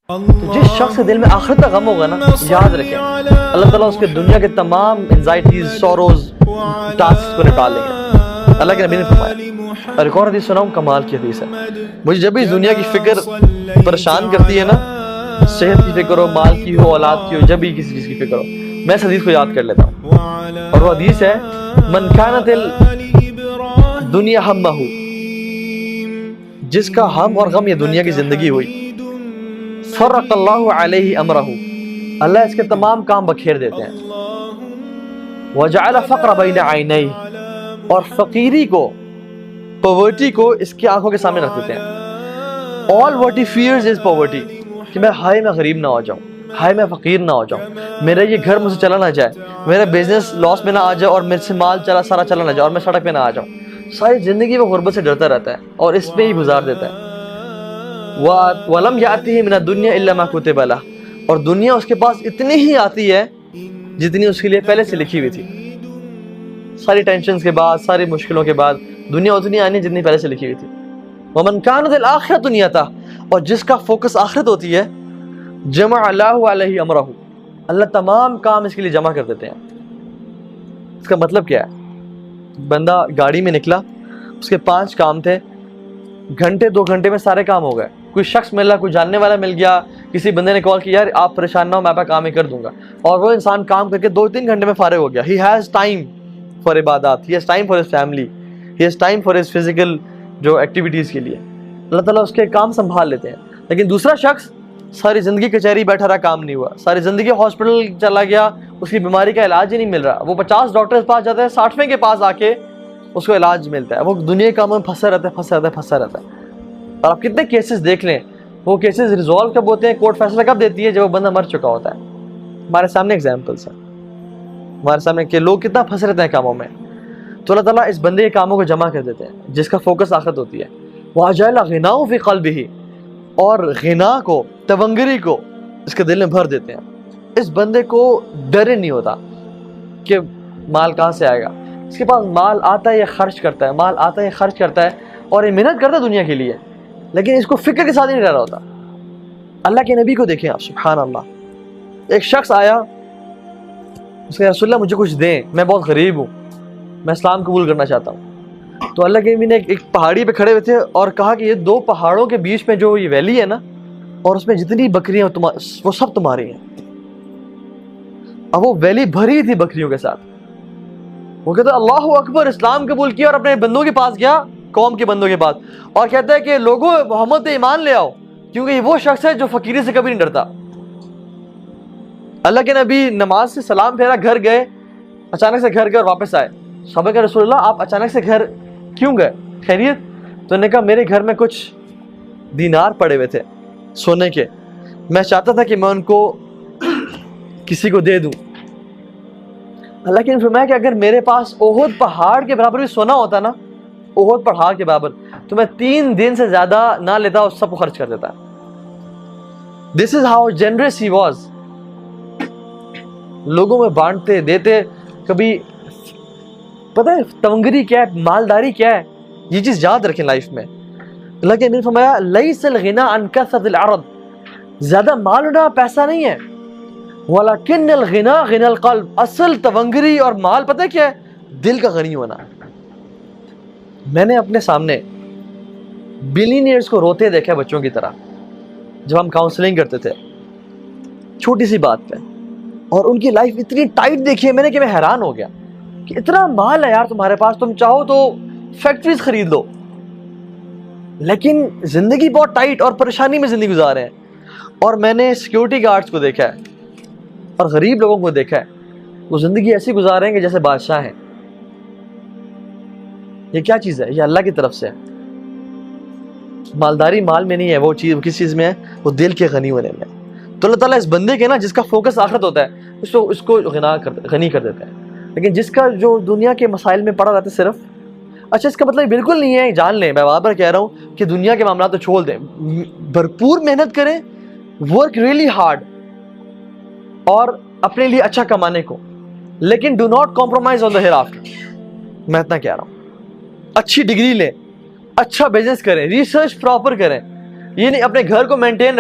تو جس شخص کے دل میں آخرت کا غم ہوگا نا، یاد رکھیں اللہ تعالیٰ اس کے دنیا کے تمام انزائٹیز، سوروز، ٹاسک کو نکال لیں گے۔ اللہ کے نبی نے فرمایا، اور ایک اور حدیث سناؤں، کمال کی حدیث ہے، مجھے جب بھی اس دنیا کی فکر پریشان کرتی ہے نا، صحت کی فکر ہو، مال کی ہو، اولاد کی ہو، جب بھی کسی چیز کی فکر ہو، میں اس حدیث کو یاد کر لیتا ہوں، اور وہ حدیث ہے، من کانت الدنیا ہمہ، جس کا ہم اور غم یہ دنیا کی زندگی ہوئی، فرق اللہ علیہ امرہ، اللہ اس کے تمام کام بکھیر دیتے ہیں، وجعل فقر بین عینیہ، اور فقیری کو، پاورٹی کو اس کی آنکھوں کے سامنے رکھ دیتے ہیں۔ all what he fears is poverty، کہ میں ہائے میں غریب نہ ہو جاؤں، ہائے میں فقیر نہ ہو جاؤں، میرا یہ گھر مجھ سے چلا نہ جائے، میرا بزنس لاس میں نہ آ جائے، اور میرے سے مال سارا چلا نہ جائے، اور میں سڑک پہ نہ آ جاؤں۔ ساری زندگی وہ غربت سے ڈرتا رہتا ہے اور اس پہ ہی گزار دیتا ہے۔ وَلَمْ يَأْتِهِ مِنَ الدُّنْيَا إِلَّا مَا كُتِبَ لَهُ، اور دنیا اس کے پاس اتنی ہی آتی ہے جتنی اس کے لیے پہلے سے لکھی ہوئی تھی۔ ساری ٹینشنز کے بعد، ساری مشکلوں کے بعد دنیا اتنی آنی جتنی پہلے سے لکھی ہوئی تھی۔ وَمَنْ كَانَتِ الْآخِرَةُ نِيَتَهُ، اور جس کا فوکس آخرت ہوتی ہے، جمع اللہ علیہ امرہ، اللہ تمام کام اس کے لیے جمع کر دیتے ہیں۔ اس کا مطلب کیا ہے؟ بندہ گاڑی میں نکلا، اس کے 5 کام تھے، گھنٹے 2 گھنٹے میں سارے کام ہو گئے۔ کوئی شخص ملا، کوئی جاننے والا مل گیا، کسی بندے نے کال کیا، یار آپ پریشان نہ ہو، میں آپ کا کام ہی کر دوں گا، اور وہ انسان کام کر کے 2-3 گھنٹے میں فارغ ہو گیا۔ ہی ہیز ٹائم فار عبادات، he has time for his family, he has time for his physical جو ایکٹیویٹیز کے لیے اللہ تعالیٰ اس کے کام سنبھال لیتے ہیں۔ لیکن دوسرا شخص ساری زندگی کچہری بیٹھا رہا، کام نہیں ہوا، ساری زندگی ہاسپٹل چلا گیا، اس کی بیماری کا علاج ہی نہیں مل رہا، وہ 50 ڈاکٹر کے پاس جاتا ہے، 60ویں کے پاس آ کے اس کو علاج ملتا ہے، وہ دنیا کے کاموں میں پھنسا رہتا ہے۔ اور آپ کتنے کیسز دیکھ لیں، وہ کیسز ریزالو کب ہوتے ہیں، کورٹ فیصلہ کب دیتی ہے، جب وہ بندہ مر چکا ہوتا ہے۔ ہمارے سامنے ایگزامپلس ہیں، ہمارے سامنے کہ لوگ کتنا پھنس رہتے ہیں کاموں میں۔ تو اللہ تعالیٰ اس بندے کے کاموں کو جمع کر دیتے ہیں جس کا فوکس آخرت ہوتی ہے۔ وَأَجْعَلَ غِنَاهُ فِي قَلْبِهِ، اور غنا کو، تونگری کو اس کے دل میں بھر دیتے ہیں۔ اس بندے کو ڈر ہی نہیں ہوتا کہ مال کہاں سے آئے گا، اس کے پاس مال آتا ہے، یہ خرچ کرتا ہے، مال آتا ہے، یہ خرچ کرتا ہے، اور یہ محنت کرتا ہے دنیا کے لیے، لیکن اس کو فکر کے ساتھ ہی نہیں رہ رہا ہوتا۔ اللہ کے نبی کو دیکھیں آپ، سبحان اللہ، ایک شخص آیا، اس نے رسول اللہ مجھے کچھ دیں، میں بہت غریب ہوں، میں اسلام قبول کرنا چاہتا ہوں۔ تو اللہ کے نبی نے ایک پہاڑی پہ کھڑے ہوئے تھے اور کہا کہ یہ 2 پہاڑوں کے بیچ میں جو یہ ویلی ہے نا، اور اس میں جتنی بکریاں وہ سب تمہاری ہیں۔ اب وہ ویلی بھری تھی بکریوں کے ساتھ۔ وہ کہتا ہے اللہ اکبر، اسلام قبول کیا اور اپنے بندوں کے پاس گیا، قوم کے بندوں کے پاس، اور کہتا ہے کہ لوگوں محمد پہ ایمان لے آؤ، کیونکہ یہ وہ شخص ہے جو فقیری سے کبھی نہیں ڈرتا۔ اللہ کے نبی نماز سے سلام پھیرا، گھر گئے، اچانک سے گھر گئے اور واپس آئے۔ صحابہ کہ رسول اللہ آپ اچانک سے گھر کیوں گئے، خیریت؟ تو انہوں نے کہا میرے گھر میں کچھ دینار پڑے ہوئے تھے سونے کے، میں چاہتا تھا کہ میں ان کو کسی کو دے دوں۔ اللہ کے نے فرمایا کہ اگر میرے پاس احد پہاڑ کے برابر بھی سونا ہوتا نا، احد پہاڑ کے برابر، تو میں 3 دن سے زیادہ نہ لیتا اور سب کو خرچ کر دیتا۔ This is how generous he was، لوگوں میں بانٹتے دیتے۔ کبھی پتہ ہے تونگری کیا ہے، مالداری کیا ہے، یہ چیز یاد رکھیں لائف میں۔ اللہ کے نے فرمایا لیس الغنى عن کثرة العرض، زیادہ مال ہونا پیسہ نہیں ہے، وَلَكِنَّ الْغِنَى غِنَى الْقَلْبِ، اصل تونگری اور مال پتہ کیا ہے، دل کا غنی ہونا۔ میں نے اپنے سامنے بلینئرز کو روتے دیکھا ہے بچوں کی طرح، جب ہم کاؤنسلنگ کرتے تھے چھوٹی سی بات پہ، اور ان کی لائف اتنی ٹائٹ دیکھی ہے میں نے کہ میں حیران ہو گیا کہ اتنا مال ہے یار تمہارے پاس، تم چاہو تو فیکٹریز خرید لو، لیکن زندگی بہت ٹائٹ اور پریشانی میں زندگی گزار رہے ہیں۔ اور میں نے سیکیورٹی گارڈز کو دیکھا ہے اور غریب لوگوں کو دیکھا ہے، وہ زندگی ایسی گزار رہے ہیں کہ جیسے بادشاہ ہیں۔ یہ کیا چیز ہے؟ یہ اللہ کی طرف سے ہے۔ مالداری مال میں نہیں ہے، وہ چیز کس چیز میں ہے؟ وہ دل کے غنی ہونے میں۔ تو اللہ تعالیٰ اس بندے کے نا جس کا فوکس آخرت ہوتا ہے اس کو غنی کر دیتا ہے، لیکن جس کا جو دنیا کے مسائل میں پڑا رہتا ہے صرف، اچھا اس کا مطلب بالکل نہیں ہے، جان لیں میں بار بار کہہ رہا ہوں کہ دنیا کے معاملات تو چھوڑ دیں، بھرپور محنت کریں، ورک ریئلی ہارڈ، اور اپنے لیے اچھا کمانے کو، لیکن do not compromise on the hereafter. میں اتنا کہہ رہا ہوں، اچھی ڈگری لیں، اچھا بزنس کریں، ریسرچ پراپر کریں، یہ نہیں اپنے گھر کو مینٹین